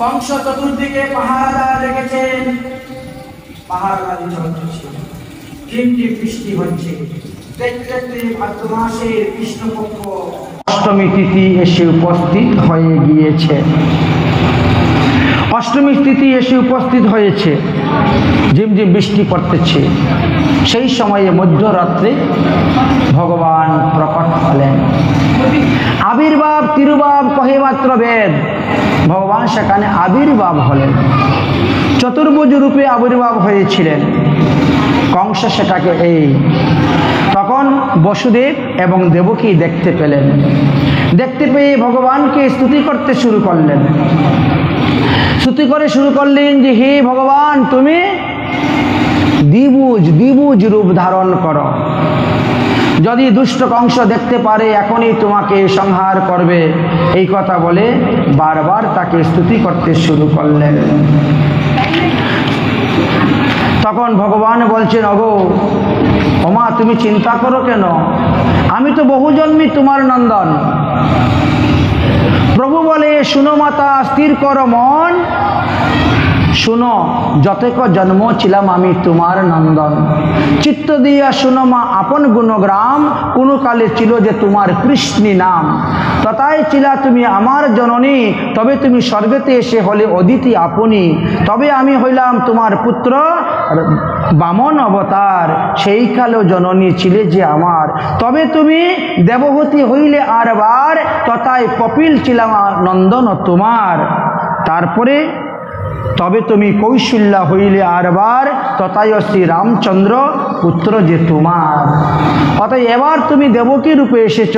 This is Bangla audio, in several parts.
কংস চতুর্দিকে পাহারাদার রেখেছেন, পাহারাদারি চলছে, কিন্তু বৃষ্টি হচ্ছে। দেখতে দেখতে ভাদ্র মাসের কৃষ্ণপক্ষ অষ্টমী তিথি এসে উপস্থিত হয়ে গিয়েছে। অষ্টমী তিথি এসে উপস্থিত হয়েছে, ঝিমঝিম বৃষ্টি পড়তেছে। সেই সময়ে মধ্যরাত্রে ভগবান প্রকট হলেন। আবির্ভাব তিরুভাব কহে মাত্র বেদ, ভগবান সেখানে আবির্ভাব হলেন, চতুর্ভুজ রূপে আবির্ভাব হয়েছিলেন। কংস সেটাকে তখন বসুদেব এবং দেবকী দেখতে পেলেন। দেখতে পেয়ে ভগবানকে স্তুতি করতে শুরু করলেন। স্তুতি করে শুরু করলেন যে হে ভগবান, তুমি দ্বিভুজ রূপ ধারণ করো। যদি দুষ্ট কংস দেখতে পারে এখনই তোমাকে সংহার করবে। এই কথা বলে বারবার তাকে স্তুতি করতে শুরু করলেন। তখন ভগবান বলছেন, ওগো ওমা, তুমি চিন্তা করো কেন? আমি তো বহু জন্মই তোমার নন্দন। প্রভু বলে, শুনো মাতা, স্থির করো মন, শুনো যতক জন্ম ছিলাম আমি তোমার নন্দন। চিত্ত দিয়া শুনো মা আপন গুণগ্রাম, কোনো কালে ছিল যে তোমার কৃষ্ণী নাম। তথায় ছিলা তুমি আমার জননী, তবে তুমি স্বর্গেতে এসে হলে অদিতি আপনি। তবে আমি হইলাম তোমার পুত্র বামন অবতার, সেই কালেও জননী ছিলে যে আমার। তবে তুমি দেবহূতি হইলে আরবার, তথায় কপিল ছিলাম নন্দন তোমার। তারপরে তবে তুমি কৌশল্যা হইলে আরবার, তথায় শ্রী রামচন্দ্র পুত্র যে তোমার। অতএব এবার তুমি দেবকী রূপে এসেছ,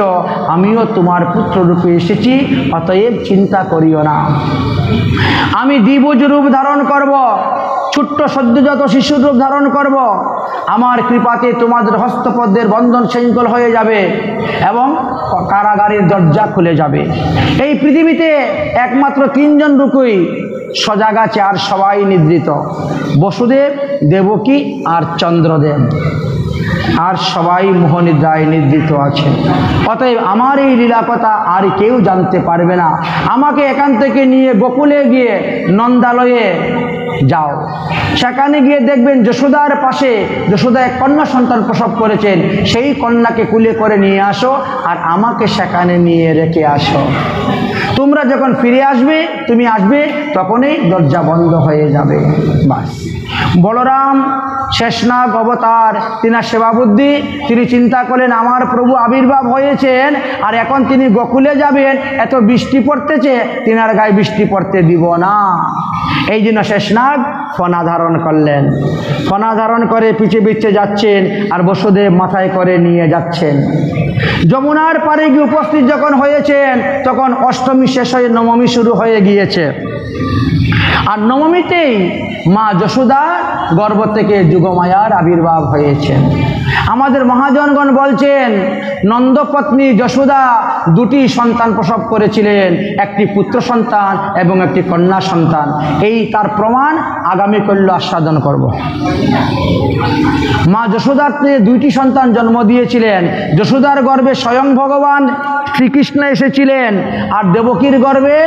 আমিও তোমার পুত্র রূপে এসেছি। অতএব চিন্তা করিও না, আমি দ্বিভুজ রূপ ধারণ করব, ছোট্ট সদ্যজাত শিশুর রূপ ধারণ করব। আমার কৃপাতে তোমাদের হস্তপদ্মের বন্ধন শৃঙ্খল হয়ে যাবে এবং কারাগারের দরজা খুলে যাবে। এই পৃথিবীতে একমাত্র তিনজন লোকই সজাগ আছে, আর সবাই নিদ্রিত। বসুদেব, দেবকী আর চন্দ্রদেব, আর সবাই মোহনিদ্রায় নিদ্রিত আছে। অতএব আমার এই লীলা কথা আর কেউ জানতে পারবে না। আমাকে এখান থেকে নিয়ে গোকুলে গিয়ে নন্দালয়ে যাও। সেখানে গিয়ে দেখবেন যশোদার পাশে যশোদা এক কন্যা সন্তান প্রসব করেছেন। সেই কন্যাকে কুলে করে নিয়ে আসো, আর আমাকে সেখানে নিয়ে রেখে আসো। তোমরা যখন ফিরে আসবে, তুমি আসবে, তখনই দরজা বন্ধ হয়ে যাবে। বাস। বলরাম শেষনাগ অবতার, তিনার সেবা বুদ্ধি, তিনি চিন্তা করলেন আমার প্রভু আবির্ভাব হয়েছেন, আর এখন তিনি গোকুলে যাবেন, এত বৃষ্টি পড়তেছে, তিনার গায়ে বৃষ্টি পড়তে দিব না। এই জন্য শেষনাগ ফনা ধারণ করলেন। ফনা ধারণ করে পিছে পিছে যাচ্ছেন, আর বসুদেব মাথায় করে নিয়ে যাচ্ছেন। যমুনার পাড়ে গিয়ে উপস্থিত যখন হয়েছেন, তখন অষ্টমী শেষ হয়ে নবমী শুরু হয়ে গিয়েছে। আর নবমীতেই মা যশোদা গর্ভ থেকে যুগমায়ার আবির্ভাব হয়েছেন। আমাদের মহাজনগণ বলছেন, নন্দপত্নী যশোদা দুটি সন্তান প্রসব করেছিলেন, একটি পুত্র সন্তান এবং একটি কন্যা সন্তান। এই তার প্রমাণ আগামী কল্য আস্বাদন করব। মা যশোদার দুইটি সন্তান জন্ম দিয়েছিলেন। যশোদার গর্ভে স্বয়ং ভগবান শ্রীকৃষ্ণ এসেছিলেন, আর দেবকীর গর্ভে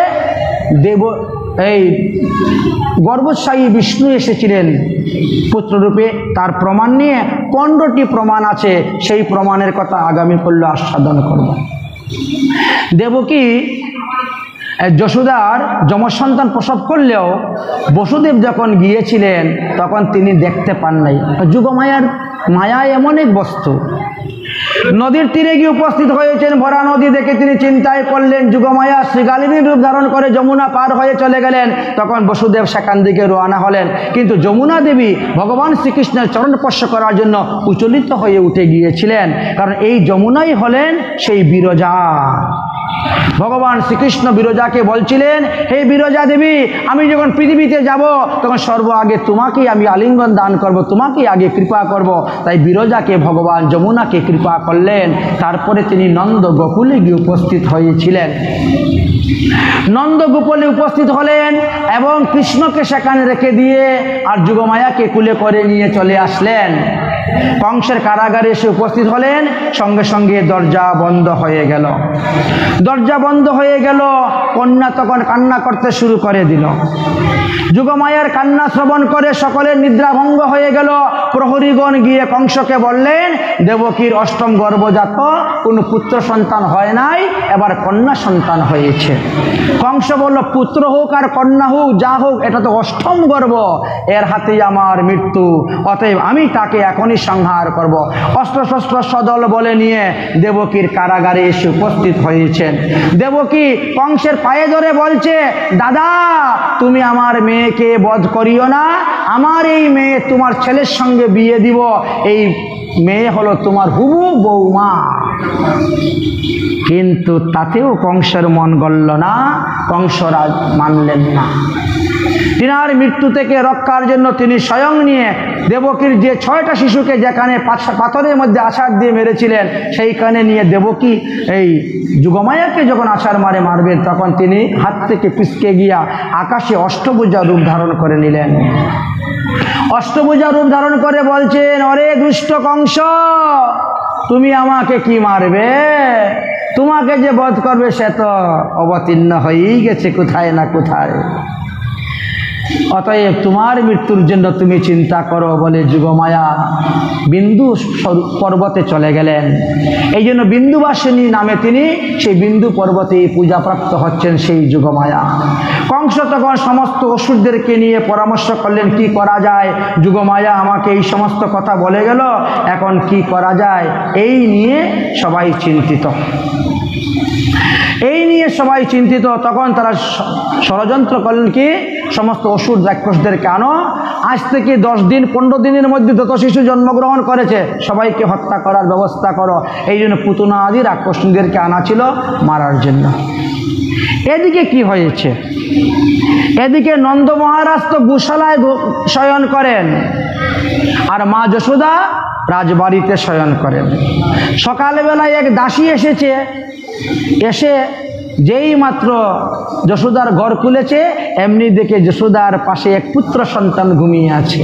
গর্ভস্বায়ী বিষ্ণু এসেছিলেন পুত্ররূপে। তার প্রমাণ নিয়ে 15টি প্রমাণ আছে, সেই প্রমাণের কথা আগামী কল্য আস্বাদন করব। দেবকী যশোদার যমসন্তান প্রসব করলেও বসুদেব যখন গিয়েছিলেন, তখন তিনি দেখতে পান নাই। যুগমায়ার মায়া এমন এক বস্তু। নদীর তীরে গিয়ে উপস্থিত হয়েছেন, ভরা নদী দেখে তিনি চিন্তায় পড়লেন। যুগমায়া শ্রীগালিনীর রূপ ধারণ করে যমুনা পার হয়ে চলে গেলেন। তখন বসুদেব সেখান দিকে রওনা হলেন, কিন্তু যমুনা দেবী ভগবান শ্রীকৃষ্ণের চরণ স্পর্শ করার জন্য উচ্চলিত হয়ে উঠে গিয়েছিলেন, কারণ এই যমুনাই হলেন সেই বিরজা। ভগবান শ্রীকৃষ্ণ বিরজাকে বলছিলেন, হে বিরজা দেবী, আমি যখন পৃথিবীতে যাব, তখন সর্ব আগে তোমাকেই আমি আলিঙ্গন দান করব, তোমাকেই আগে কৃপা করব। তাই বিরজাকে ভগবান যমুনাকে কৃপা করলেন। তারপরে তিনি নন্দ গোকুলে গিয়ে উপস্থিত হয়েছিলেন। নন্দ গোকুলে উপস্থিত হলেন এবং কৃষ্ণকে সেখানে রেখে দিয়ে আর যুগমায়াকে কুলে করে নিয়ে চলে আসলেন। কংসের কারাগারে এসে উপস্থিত হলেন, সঙ্গে সঙ্গে দরজা বন্ধ হয়ে গেল। দরজা বন্ধ হয়ে গেল, কন্যা তখন কান্না করতে শুরু করে দিল। যুগমায়ার কান্না শ্রবণ করে সকলের নিদ্রাভঙ্গ হয়ে গেল। প্রহরীগণ গিয়ে কংসকে বললেন, দেবকীর অষ্টম গর্ভজাত, কোনো পুত্র সন্তান হয় নাই, এবার কন্যা সন্তান হয়েছে। কংস বলল, পুত্র হোক আর কন্যা হোক, যা হোক, এটা তো অষ্টম গর্ভ, এর হাতেই আমার মৃত্যু, অতএব আমি তাকে এখনই সংহার করব। অস্ত্রশস্ত্র সদল বলে নিয়ে দেবকীর কারাগারে এসে উপস্থিত হয়েছেন। দেবকী কংসের পায়ে ধরে বলছে, দাদা তুমি আমার মেয়েকে বধ করিও না, আমার এই মেয়ে তোমার ছেলের সঙ্গে বিয়ে দিব, এই মেয়ে হলো তোমার হুবু বৌমা। কিন্তু তাতেও কংসের মন গলল না, কংসরাজ মানলেন না। তিনার মৃত্যু থেকে রক্ষার জন্য তিনি স্বয়ং নিয়ে দেবকীর যে 6টা শিশুকে যেখানে পাথরের মধ্যে আছাড় দিয়ে মেরেছিলেন, সেইখানে নিয়ে দেবকী এই যুগমায়াকে যখন আছাড় মারবেন, তখন তিনি হাত থেকে পিছকে গিয়া আকাশে অষ্টভুজা রূপ ধারণ করে নিলেন। অষ্টভুজা রূপ ধারণ করে বলছেন, অরে দুষ্ট কংস, তুমি আমাকে কি মারবে? তোমাকে যে বধ করবে সে তো অবতীর্ণ হয়েই গেছে কোথায় না কোথায়, অতএব তোমার মৃত্যুর জন্য তুমি চিন্তা করো বলে যুগমায়া বিন্দু পর্বতে চলে গেলেন। এই জন্য বিন্দুবাসিনী নামে তিনি সেই বিন্দু পর্বতে পূজাপ্রাপ্ত হচ্ছেন সেই যুগমায়া। কংস তখন সমস্ত অসুরদেরকে নিয়ে পরামর্শ করলেন, কি করা যায়? যুগমায়া আমাকে এই সমস্ত কথা বলে গেল, এখন কি করা যায়? এই নিয়ে সবাই চিন্তিত। তখন তারা ষড়যন্ত্র করলেন, কি সমস্ত অসুর রাক্ষসদেরকে আনো, আজ থেকে 10 দিন 15 দিনের মধ্যে যত শিশু জন্মগ্রহণ করেছে সবাইকে হত্যা করার ব্যবস্থা করো। এই জন্য পুতনা আদি রাক্ষসদেরকে আনা ছিল মারার জন্য। এদিকে কি হয়েছে? এদিকে নন্দ মহারাজ তো গোশালায় শয়ন করেন, আর মা যশোদা রাজবাড়িতে শয়ন করেন। সকালবেলায় এক দাসী এসেছে, এসে যেই মাত্র যশোদার ঘর খুলেছে, এমনি দেখে যশোদার পাশে এক পুত্র সন্তান ঘুমিয়ে আছে।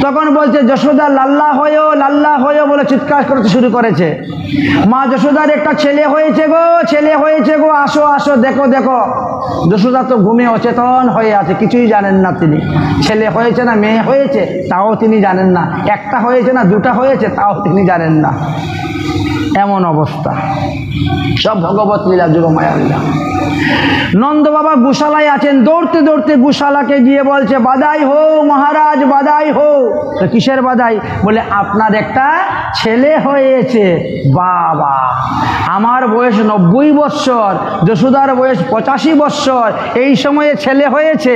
তখন বলছে, যশোদা লাল্লা হয়েও বলে চিৎকার করতে শুরু করেছে। মা যশোদার একটা ছেলে হয়েছে গো, আসো আসো, দেখো দেখো। যশোদা তো ঘুমে অচেতন হয়ে আছে, কিছুই জানেন না তিনি। ছেলে হয়েছে না মেয়ে হয়েছে তাও তিনি জানেন না, একটা হয়েছে না 2টা হয়েছে তাও তিনি জানেন না। এমন অবস্থা, সব ভগবত লীলা, যুগমায়া লীলা। নন্দ বাবা গোশালায় আছেন, দৌড়তে দৌড়তে গোশালাকে গিয়ে বলছে, বাদাই হো মহারাজ, বাদাই হো। কিসের বাদাই? বলে আপনার একটা ছেলে হয়েছে। বাবা, আমার বয়স 90 বৎসর, যশোদার বয়স 85 বৎসর, এই সময়ে ছেলে হয়েছে।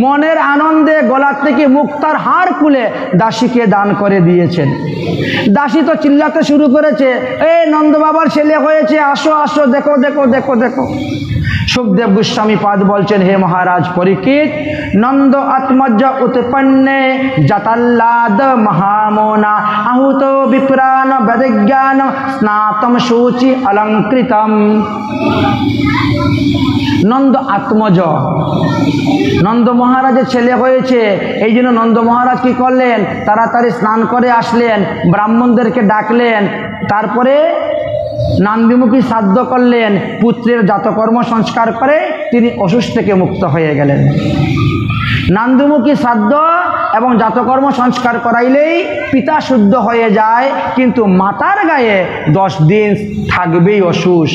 মনের আনন্দে গলার থেকে মুক্তার হার খুলে দাসীকে দান করে দিয়েছেন। দাসী তো চিল্লাতে শুরু করেছে, এই নন্দ বাবার ছেলে হয়েছে, আসো আসো, দেখো দেখো দেখো দেখো। সুখদেব গোস্বামী পাদ বলছেন, হে মহারাজ পরীক্ষিত, নন্দ আত্মজ উৎপন্নে জাতাল্লাদ মহামোনা আহুত বিপ্রাণ বেদজ্ঞান স্নাতম সূচি অলঙ্কৃতম। নন্দ আত্মজ, নন্দ মহারাজের ছেলে হয়েছে, এই জন্য নন্দ মহারাজ কি করলেন? তাড়াতাড়ি স্নান করে আসলেন, ব্রাহ্মণদেরকে ডাকলেন, তারপরে নান্দিমুখী শ্রাদ্ধ করলেন, পুত্রের জাতকর্ম সংস্কার করে তিনি অসুস্থ থেকে মুক্ত হয়ে গেলেন। নান্দিমুখী শ্রাদ্ধ এবং জাতকর্ম সংস্কার করাইলেই পিতা শুদ্ধ হয়ে যায়, কিন্তু মাতার গায়ে 10 দিন থাকবেই অসুষ।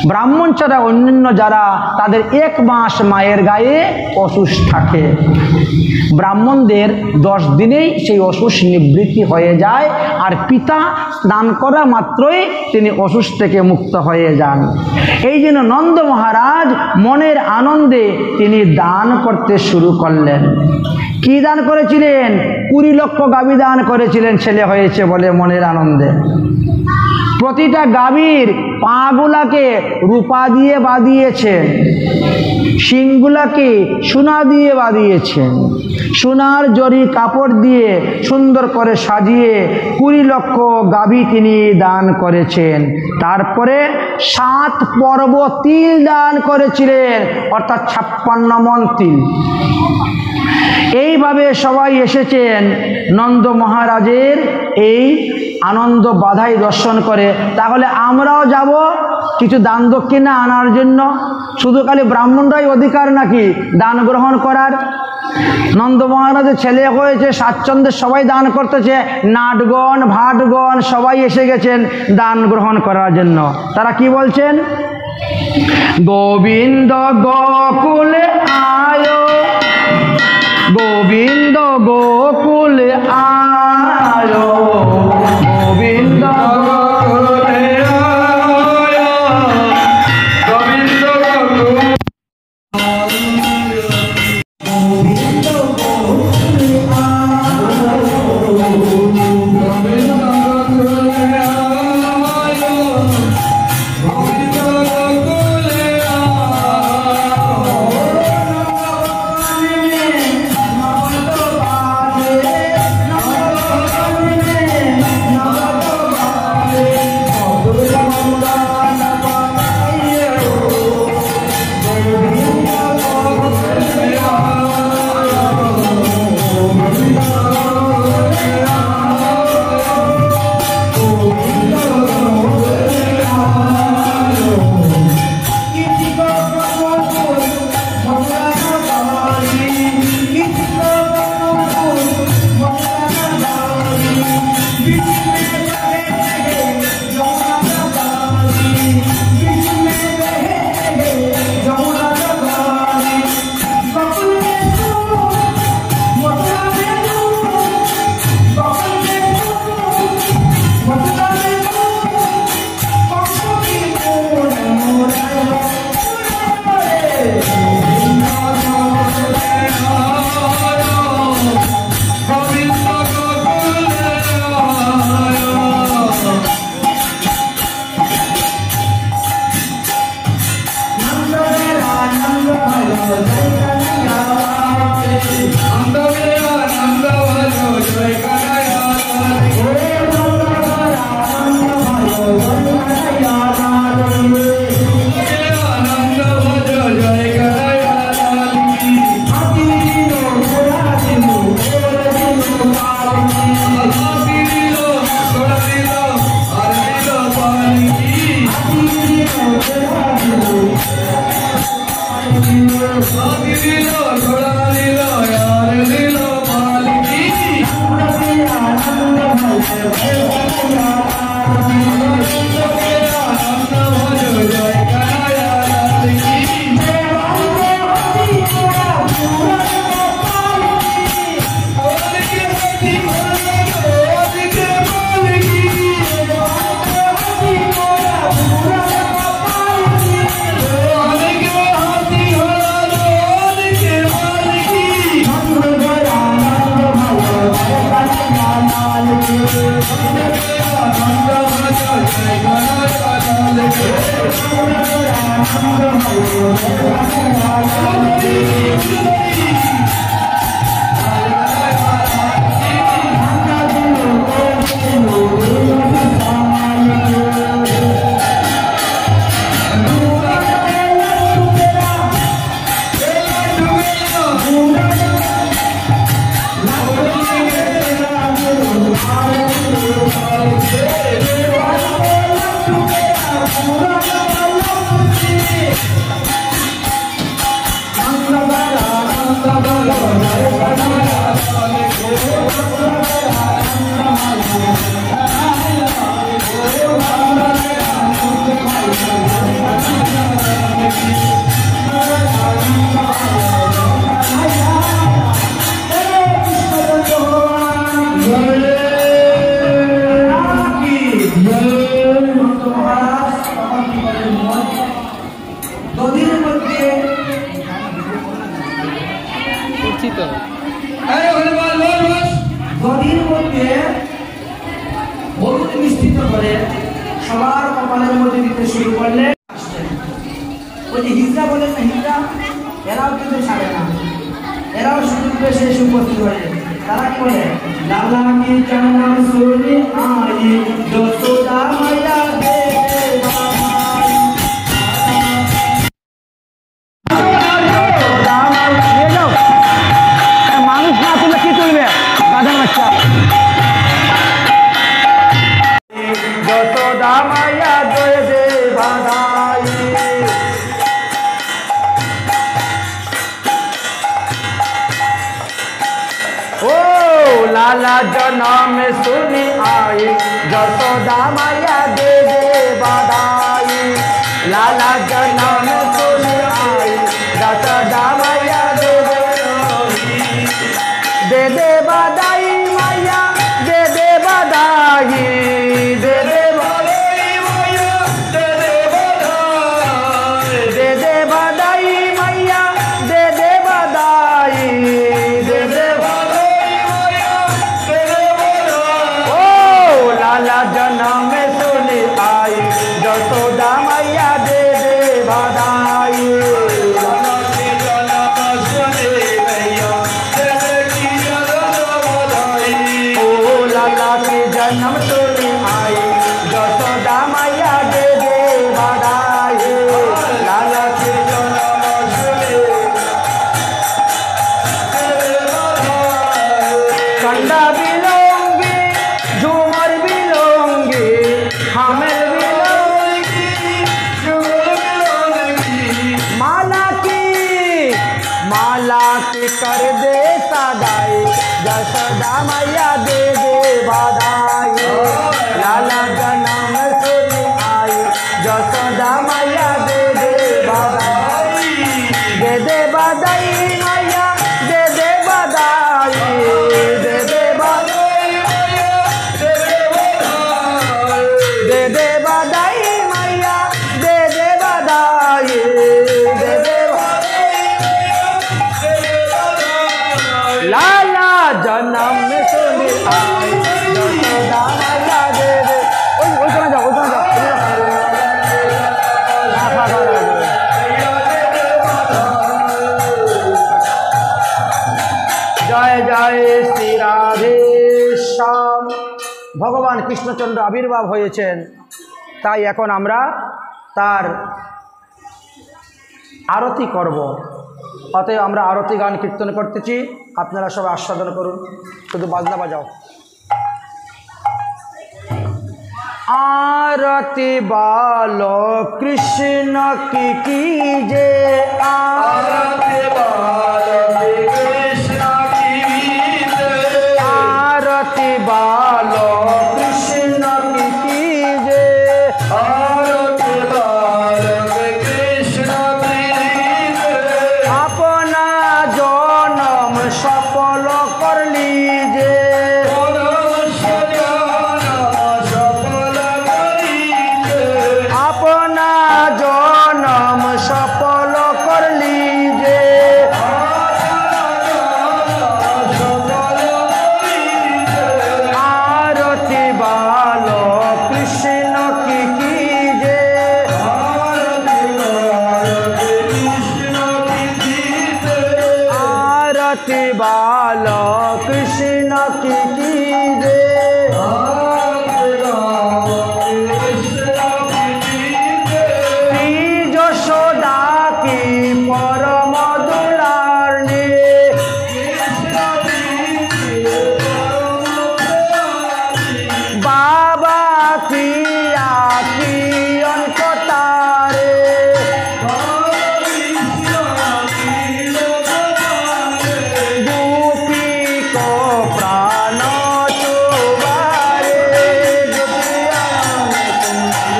ব্রাহ্মণ ছাড়া অন্যান্য যারা, তাদের 1 মাস মায়ের গায়ে অসুষ থাকে। ব্রাহ্মণদের 10 দিনেই সেই অসুষ নিবৃত্তি হয়ে যায়, আর পিতা স্নান করা মাত্রই তিনি অসুষ থেকে মুক্ত হয়ে যান। এই জন্য নন্দ মহারাজ মনের আনন্দে তিনি দান করতে শুরু করলেন। কি দান করেছিলেন? 20 লক্ষ গাভী দান করেছিলেন, ছেলে হয়েছে বলে মনের আনন্দে। প্রতিটা গাভীর পাগুলাকে রূপা দিয়ে বাঁধিয়েছেন, শিংগুলাকে সোনা দিয়ে বাঁধিয়েছেন, সোনার জরি কাপড় দিয়ে সুন্দর করে সাজিয়ে 20 লক্ষ গাভী তিনি দান করেছেন। তারপরে 7 পর্ব তিল দান করেছিলেন, অর্থাৎ 56 মণ তিল। এইভাবে সবাই এসেছেন নন্দ মহারাজের এই আনন্দ বাধাই দর্শন করে। তাহলে আমরাও যাব কিছু দান দক্ষিণা আনার জন্য? শুধু খালি ব্রাহ্মণরাই অধিকার নাকি দান গ্রহণ করার? নন্দ মহারাজের ছেলে হয়েছে, স্বাচ্ছন্দ্যে সবাই দান করতেছে, নাটগণ ভাটগণ সবাই এসে গেছেন দান গ্রহণ করার জন্য। তারা কি বলছেন? গোবিন্দ গোকুলে আয়ো, গোবিন্দ গোকুলে আয়ো, গোবিন্দ গোকুলে আয়ো, গোবিন্দ গোকুলে लाला जन्म सुनी आई जसोदा मैया दे दे बधाई। लाला जन्म सुनी आई जसोदा मैया दे दे बधाई मैया दे दे बधाई दे दे बधाई मैया दे दे बधाई दे दे बधाई मैया दे दे बधाई दे दे बधाई मैया दे दे बधाई। ओ लाला जन्म सुनी आई जसोदा मैया दे दे बधाई। जन्म सुनी आई जसोदा मैया दे दे बधाई। लाला की जन्म सुनी कंडा बिलोंगी झूमर बिलोंगी हमें बिलोंगी झूमर बिलोंगी। माला की कर दे सदाई जसोदा मैया दे दे बधाई। लाला जन्म सुनी आई जसोदा मैया दे दे बधाई दे दे बधाई मैया दे दे बधाई दे दे बधाई मैया दे दे बधाई दे दे बधाई मैया दे दे बधाई दे दे लाला जन्म सुनी आई जसोदा मैया दे दे। ओई चला जाओ जय जय श्री राधे श्याम। भगवान कृष्णचंद्र आविर्भाव হয়েছেন, তাই এখন আমরা তার আরতি করব। অতএব আমরা আরতি গান কীর্তন করতেছি, আপনারা সবাই আস্বাদন করুন, শুধু বাজনা বাজাও। आरती बालो कृष्ण की कीजे आरती बालो कृष्ण की कीजे आरती बालो कृष्ण की कीजे आरती बालो कृष्ण की कीजे। अपना जन्म सफल कर लीजे अपना जन्म सफल कर लीजे। आरती बालो कृष्ण की कीजे आरती बालो कृष्ण की कीजे। यशोदा की परम दुलारनी बाबा की आखी अनकतारे गोपी को प्राण चुबारे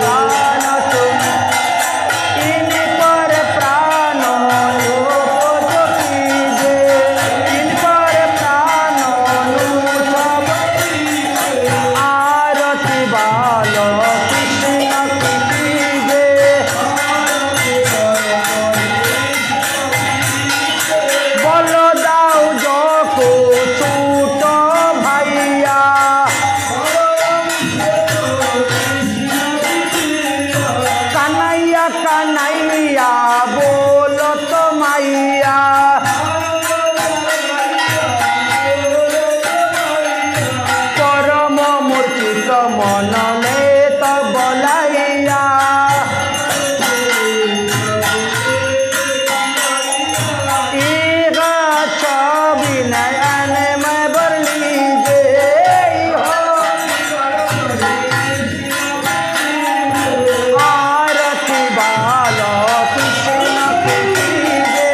प्राण इन पर प्राण लोक कीजे इन पर प्राण लोक आरती बालो कृष्ण की कीजे। बोलो दाऊ जो को छूट भैया कन्हैया कन्हैया बोलो तो मैया परम मूर्छित मन में तो बोलैया विनयन में बर लीजे आरती बालो कृष्ण की कीजे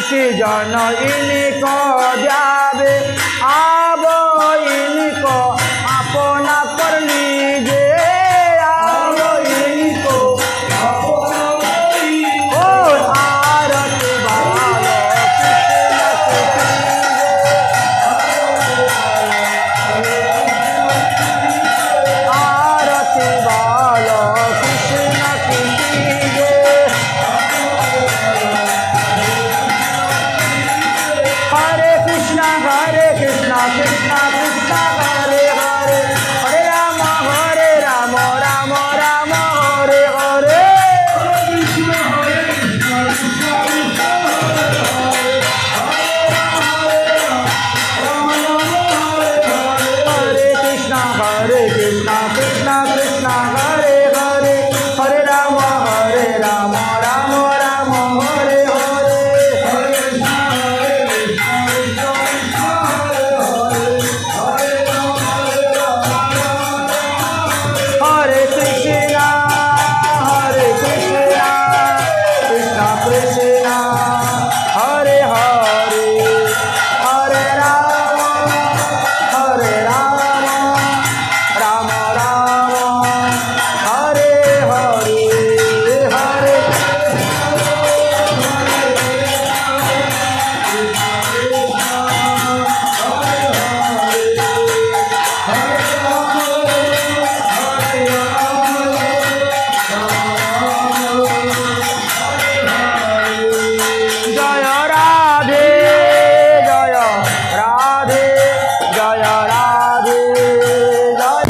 किसी जन इनको जावे अब इनको अपना कर लीजिए अब इनको और आरती वालो आरती वालो कृष्ण की कीजिए हरे कृष्णा कृष्णा कृष्णा हरे हरे हरे राम राम राम हरे हरे हरे कृष्णा कृष्णा कृष्णा हरे हरे हरे राम राम राम हरे हरे हरे कृष्णा कृष्णा कृष्णा हरे हरे हरे राम राम राम हरे हरे हरे जय राधे जय राधे जय राधे जय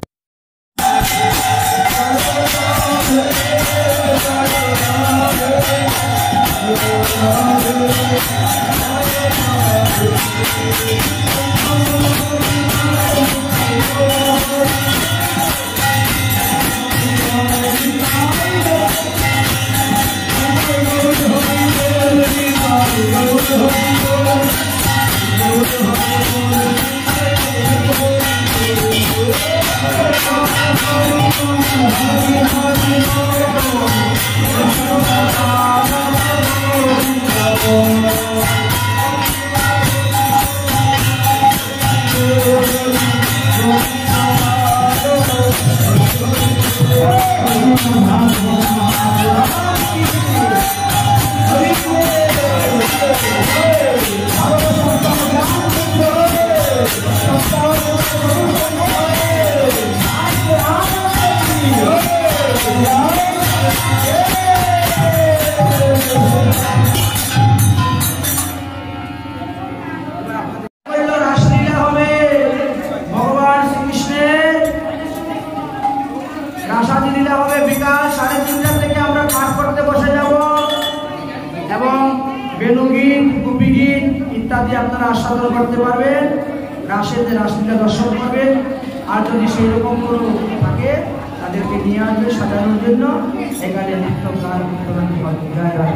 রাসলীলা হবে ভগবান শ্রীকৃষ্ণের রাসাদি লীলা হবে বিকাল 3:30 থেকে আমরা পাঠ করতে বসে যাব এবং বেণুগীত গোপীগীত ইত্যাদি আপনারা আস্বাদন করতে পারবেন রাসলীলা দর্শন করবেন আর যদি সেই রকম কোনো থাকে তাদেরকে নিয়ে আসবে সাজানোর জন্য এখানে নৃত্য গান কীর্তন জয় রাধে।